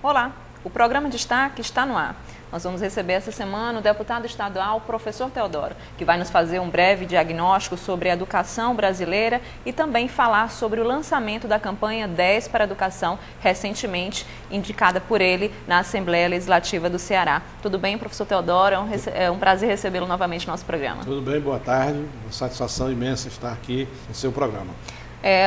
Olá, o programa Destaque está no ar. Nós vamos receber essa semana o deputado estadual, professor Teodoro, que vai nos fazer um breve diagnóstico sobre a educação brasileira e também falar sobre o lançamento da campanha 10 para a Educação, recentemente indicada por ele na Assembleia Legislativa do Ceará. Tudo bem, professor Teodoro? É um prazer recebê-lo novamente no nosso programa. Tudo bem, boa tarde. Uma satisfação imensa estar aqui no seu programa.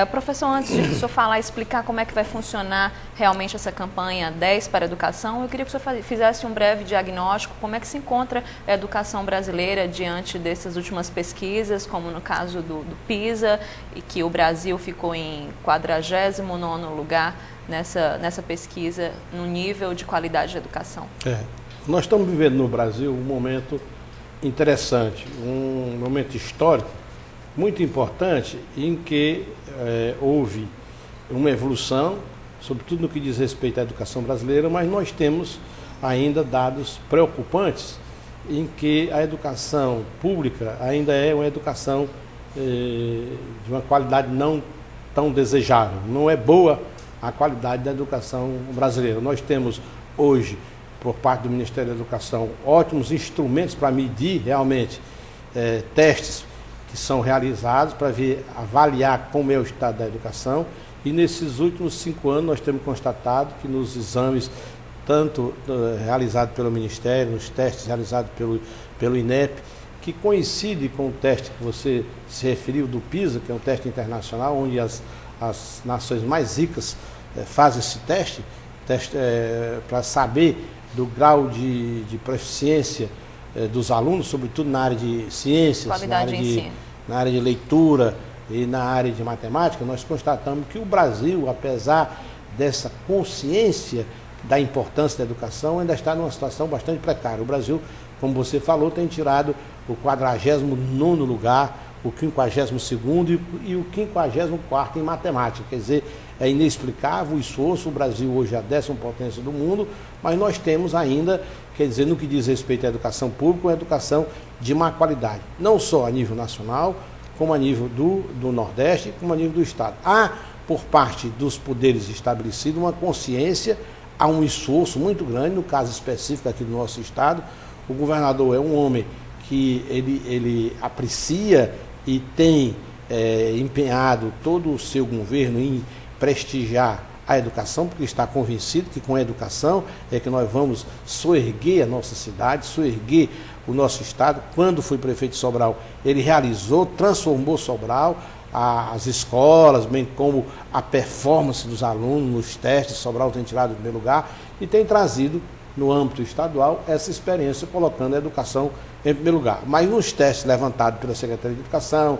Professor, antes de o senhor falar, explicar como é que vai funcionar realmente essa campanha 10 para a Educação, eu queria que o senhor fizesse um breve diagnóstico, como é que se encontra a educação brasileira diante dessas últimas pesquisas, como no caso do PISA, e que o Brasil ficou em 49º lugar nessa pesquisa no nível de qualidade de educação. Nós estamos vivendo no Brasil um momento interessante, um momento histórico, muito importante, em que houve uma evolução, sobretudo no que diz respeito à educação brasileira, mas nós temos ainda dados preocupantes em que a educação pública ainda é uma educação de uma qualidade não tão desejável. Não é boa a qualidade da educação brasileira. Nós temos hoje, por parte do Ministério da Educação, ótimos instrumentos para medir realmente testes que são realizados para avaliar como é o estado da educação, e nesses últimos 5 anos nós temos constatado que nos exames, tanto realizados pelo Ministério, nos testes realizados pelo INEP, que coincide com o teste que você se referiu do PISA, que é um teste internacional, onde as nações mais ricas fazem esse teste para saber do grau de proficiência dos alunos, sobretudo na área de ciências, na área de leitura e na área de matemática. Nós constatamos que o Brasil, apesar dessa consciência da importância da educação, ainda está numa situação bastante precária. O Brasil, como você falou, tem tirado o 49º lugar, o 52º e o 54º em matemática. Quer dizer, é inexplicável o esforço. O Brasil hoje é a 10ª potência do mundo, mas nós temos ainda, quer dizer, no que diz respeito à educação pública, uma educação de má qualidade, não só a nível nacional, como a nível do Nordeste, como a nível do Estado. Há, por parte dos poderes estabelecidos, uma consciência, há um esforço muito grande, no caso específico aqui do nosso Estado. O governador é um homem que ele aprecia e tem empenhado todo o seu governo em prestigiar a educação, porque está convencido que com a educação é que nós vamos soerguer a nossa cidade, soerguer o nosso estado. Quando foi prefeito de Sobral, ele realizou, transformou Sobral, as escolas, bem como a performance dos alunos nos testes. Sobral tem tirado o primeiro lugar e tem trazido, no âmbito estadual, essa experiência, colocando a educação em primeiro lugar. Mas nos testes levantados pela Secretaria de Educação,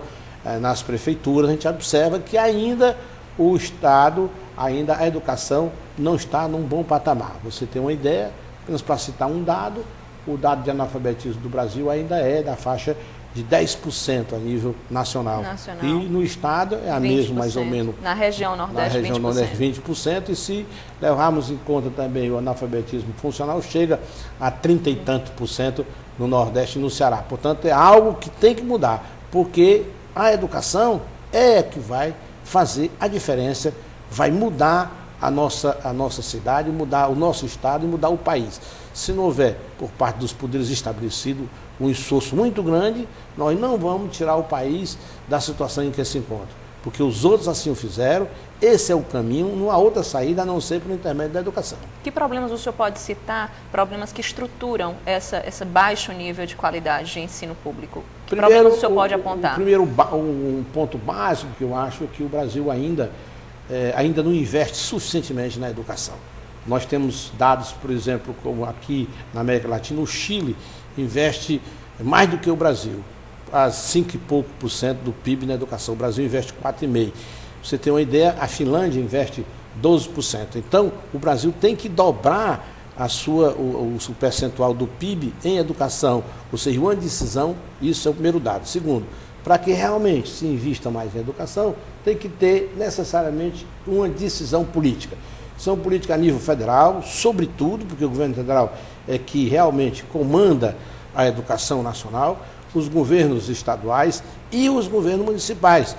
nas prefeituras, a gente observa que ainda o Estado, ainda a educação não está num bom patamar. Você tem uma ideia, apenas para citar um dado, o dado de analfabetismo do Brasil ainda é da faixa de 10% a nível nacional. E no Estado é a mesma, mais ou menos. Na região Nordeste, 20%. E se levarmos em conta também o analfabetismo funcional, chega a 30 e tanto por cento no Nordeste e no Ceará. Portanto, é algo que tem que mudar, porque a educação é que vai fazer a diferença, vai mudar a nossa cidade, mudar o nosso estado e mudar o país. Se não houver, por parte dos poderes estabelecidos, um esforço muito grande, nós não vamos tirar o país da situação em que se encontra, porque os outros assim o fizeram. Esse é o caminho, não há outra saída a não ser pelo intermédio da educação. Que problemas o senhor pode citar, problemas que estruturam esse baixo nível de qualidade de ensino público? Que problemas o senhor pode apontar? Um ponto básico que eu acho é que o Brasil ainda não investe suficientemente na educação. Nós temos dados, por exemplo, como aqui na América Latina, o Chile investe mais do que o Brasil, a 5 e pouco por cento do PIB na educação. O Brasil investe 4,5%. Você tem uma ideia, a Finlândia investe 12%. Então, o Brasil tem que dobrar o percentual do PIB em educação, ou seja, uma decisão. Isso é o primeiro dado. Segundo, para que realmente se invista mais em educação, tem que ter necessariamente uma decisão política. Decisão política a nível federal, sobretudo, porque o governo federal é que realmente comanda a educação nacional, os governos estaduais e os governos municipais.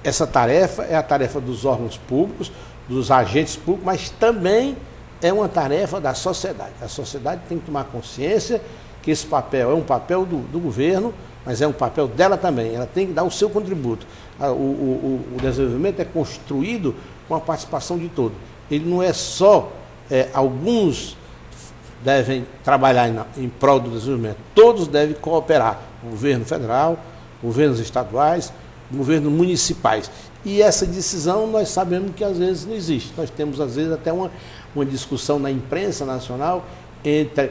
Essa tarefa é a tarefa dos órgãos públicos, dos agentes públicos, mas também é uma tarefa da sociedade. A sociedade tem que tomar consciência que esse papel é um papel do governo, mas é um papel dela também. Ela tem que dar o seu contributo. O desenvolvimento é construído com a participação de todos. Ele não é só alguns devem trabalhar em prol do desenvolvimento. Todos devem cooperar. O governo federal, governos estaduais, governos municipais. E essa decisão nós sabemos que às vezes não existe. Nós temos às vezes até uma discussão na imprensa nacional entre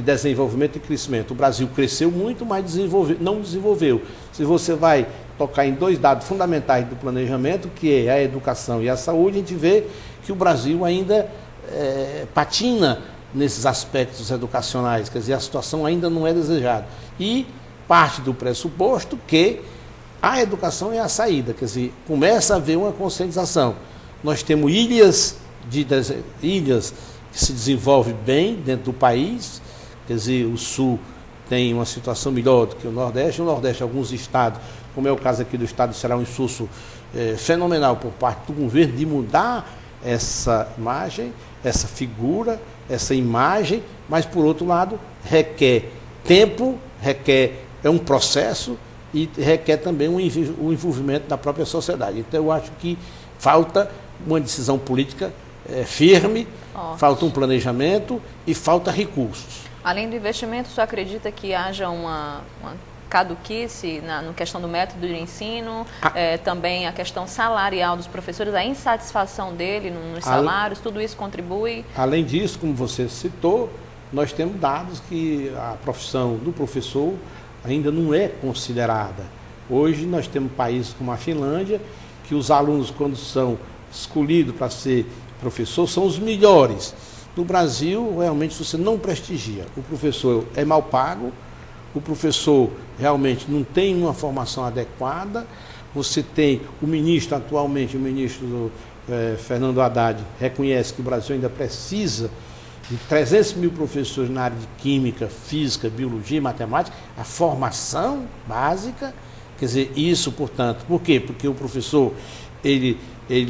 desenvolvimento e crescimento. O Brasil cresceu muito, mas não desenvolveu. Se você vai tocar em dois dados fundamentais do planejamento, que é a educação e a saúde, a gente vê que o Brasil ainda patina nesses aspectos educacionais, quer dizer, a situação ainda não é desejada. E parte do pressuposto que a educação é a saída, quer dizer, começa a haver uma conscientização. Nós temos ilhas que se desenvolvem bem dentro do país, quer dizer, o Sul tem uma situação melhor do que o Nordeste, alguns estados, como é o caso aqui do estado do Ceará, um esforço fenomenal por parte do governo de mudar essa imagem, essa figura, essa imagem, mas por outro lado requer tempo, é um processo e requer também o envolvimento da própria sociedade. Então eu acho que falta uma decisão política firme, falta um planejamento e falta recursos. Além do investimento, o senhor acredita que haja uma caduquice na questão do método de ensino, também a questão salarial dos professores, a insatisfação dele nos salários, tudo isso contribui? Além disso, como você citou, nós temos dados que a profissão do professor ainda não é considerada. Hoje nós temos países como a Finlândia, que os alunos, quando são escolhidos para ser professor, são os melhores. No Brasil, realmente, você não prestigia. O professor é mal pago, o professor realmente não tem uma formação adequada. Você tem o ministro, atualmente, o ministro Fernando Haddad, reconhece que o Brasil ainda precisa de 300 mil professores na área de química, física, biologia, matemática, a formação básica. Quer dizer, isso, portanto, por quê? Porque o professor, ele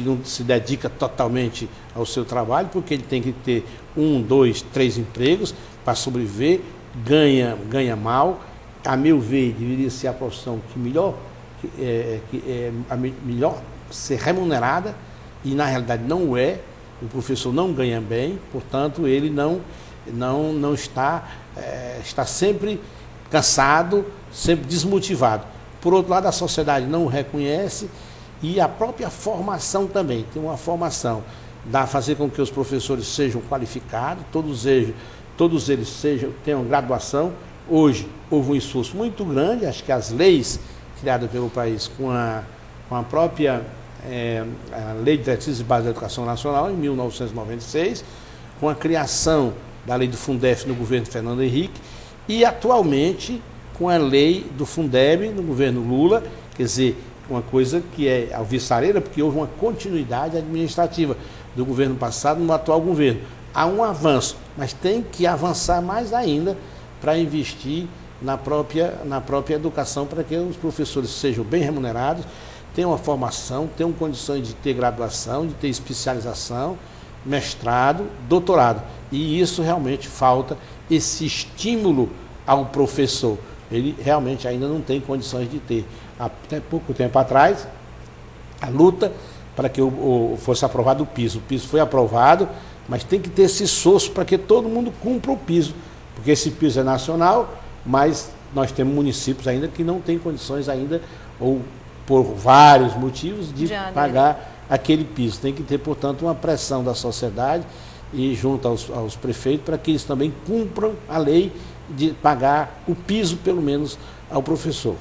não se dedica totalmente ao seu trabalho, porque ele tem que ter 1, 2, 3 empregos para sobreviver, ganha mal. A meu ver, deveria ser a profissão que melhor ser remunerada, e na realidade não é. O professor não ganha bem, portanto ele não está sempre cansado, sempre desmotivado. Por outro lado, a sociedade não o reconhece, e a própria formação também. Tem uma formação, dá a fazer com que os professores sejam qualificados, todos eles tenham graduação. Hoje houve um esforço muito grande, acho que as leis criadas pelo país com a própria a Lei de Diretrizes e Bases da Educação Nacional, em 1996, com a criação da Lei do Fundef no governo Fernando Henrique, e atualmente com a Lei do Fundeb no governo Lula, quer dizer, uma coisa que é alvissareira, porque houve uma continuidade administrativa do governo passado no atual governo. Há um avanço, mas tem que avançar mais ainda para investir na própria educação, para que os professores sejam bem remunerados, tenham uma formação, tenham condições de ter graduação, de ter especialização, mestrado, doutorado. E isso realmente falta, esse estímulo ao professor. Ele realmente ainda não tem condições de ter. Até pouco tempo atrás, a luta para que fosse aprovado o piso. O piso foi aprovado, mas tem que ter esse esforço para que todo mundo cumpra o piso, porque esse piso é nacional, mas nós temos municípios ainda que não têm condições ainda, ou por vários motivos, de pagar aquele piso. Tem que ter, portanto, uma pressão da sociedade e junto aos prefeitos para que eles também cumpram a lei de pagar o piso, pelo menos, ao professor.